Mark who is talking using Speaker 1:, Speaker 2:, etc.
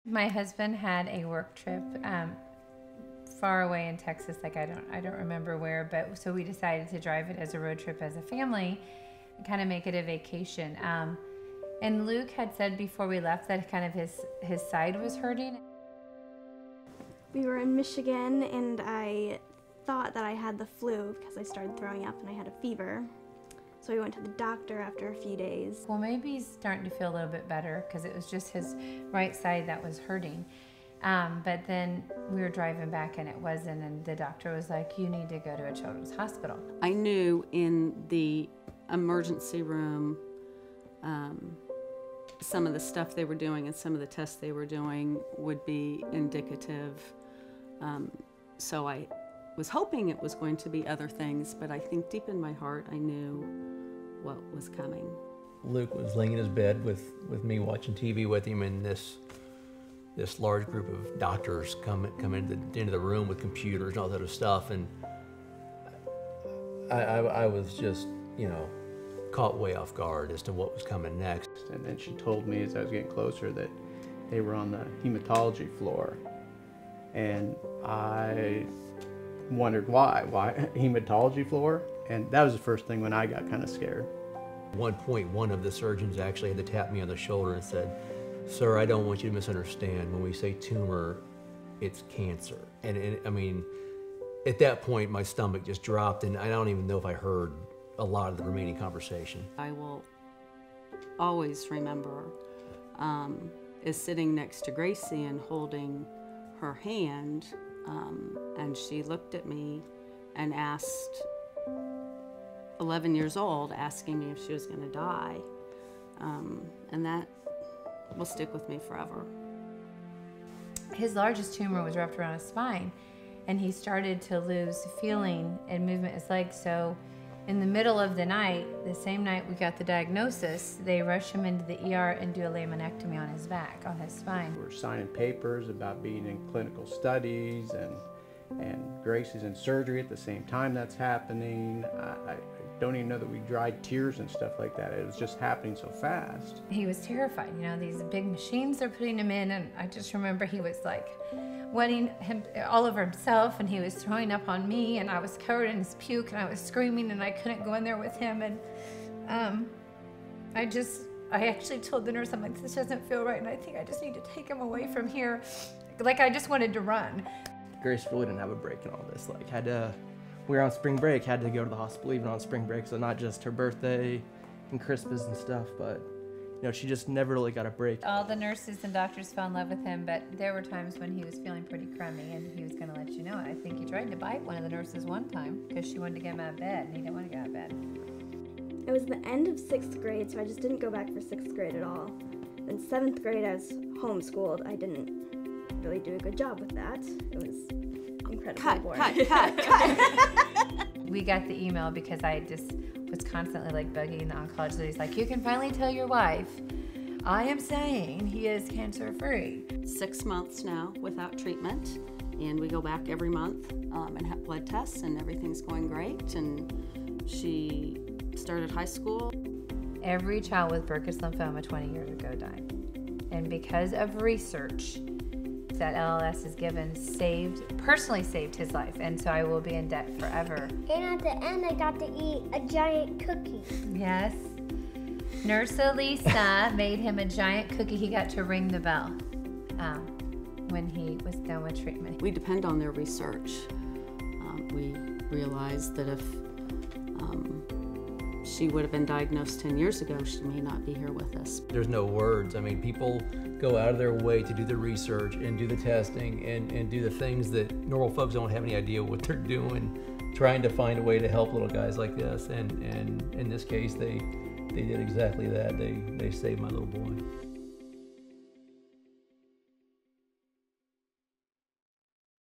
Speaker 1: My husband had a work trip far away in Texas, like I don't remember where, but so we decided to drive it as a road trip as a family and kind of make it a vacation. And Luke had said before we left that kind of his side was hurting.
Speaker 2: We were in Michigan and I thought that I had the flu because I started throwing up and I had a fever. So we went to the doctor after a few days.
Speaker 1: Well, maybe he's starting to feel a little bit better because it was just his right side that was hurting. But then we were driving back and it wasn't, and the doctor was like, you need to go to a children's hospital.
Speaker 3: I knew in the emergency room some of the stuff they were doing and some of the tests they were doing would be indicative. So I was hoping it was going to be other things, but I think deep in my heart I knew what was coming.
Speaker 4: Luke was laying in his bed with me watching TV with him, and this large group of doctors come into the room with computers and all that other stuff, and I was just, caught way off guard as to what was coming next.
Speaker 5: And then she told me as I was getting closer that they were on the hematology floor, and I wondered why hematology floor, and that was the first thing when I got kind of scared.
Speaker 4: At one point, one of the surgeons actually had to tap me on the shoulder and said, "Sir, I don't want you to misunderstand. When we say tumor, it's cancer." And I mean, at that point, my stomach just dropped, and I don't even know if I heard a lot of the remaining conversation.
Speaker 3: I will always remember is sitting next to Gracie and holding her hand, and she looked at me and asked, 11 years old, asking me if she was going to die, and that will stick with me forever.
Speaker 1: His largest tumor was wrapped around his spine, and he started to lose feeling and movement in his legs. So in the middle of the night, the same night we got the diagnosis, they rush him into the ER and do a laminectomy on his back, on his spine.
Speaker 5: We're signing papers about being in clinical studies, and Gracie's in surgery at the same time that's happening. I don't even know that we dried tears and stuff like that. It was just happening so fast.
Speaker 1: He was terrified, these big machines they're putting him in, and I just remember he was like wetting him all over himself, and he was throwing up on me, and I was covered in his puke, and I was screaming, and I couldn't go in there with him, and I actually told the nurse, I'm like, this doesn't feel right, and I think I just need to take him away from here. Like, I just wanted to run.
Speaker 6: Grace really didn't have a break in all this. We were on spring break, had to go to the hospital even on spring break, so not just her birthday and Christmas and stuff, but she just never really got a break.
Speaker 1: All the nurses and doctors fell in love with him, but there were times when he was feeling pretty crummy, and he was going to let you know. I think he tried to bite one of the nurses one time because she wanted to get him out of bed, and he didn't want to get out of bed.
Speaker 2: It was the end of 6th grade, so I just didn't go back for 6th grade at all. In 7th grade, I was homeschooled. I didn't really do a good job with that. It was incredibly boring.
Speaker 3: Cut.
Speaker 1: We got the email because I just was constantly bugging the oncologist. He's like, you can finally tell your wife, I am saying he is cancer-free.
Speaker 3: 6 months now without treatment, and we go back every month and have blood tests, and everything's going great, and she started high school.
Speaker 1: Every child with Burkitt's lymphoma 20 years ago died. And because of research that LLS has given, personally saved his life, and so I will be in debt forever.
Speaker 7: And at the end, I got to eat a giant cookie.
Speaker 1: Yes. Nurse Elisa made him a giant cookie. He got to ring the bell when he was done with treatment.
Speaker 3: We depend on their research. We realized that if she would have been diagnosed 10 years ago, she may not be here with us.
Speaker 4: There's no words. I mean, people go out of their way to do the research and do the testing and do the things that normal folks don't have any idea what they're doing, trying to find a way to help little guys like this. And in this case, they did exactly that. They saved my little boy.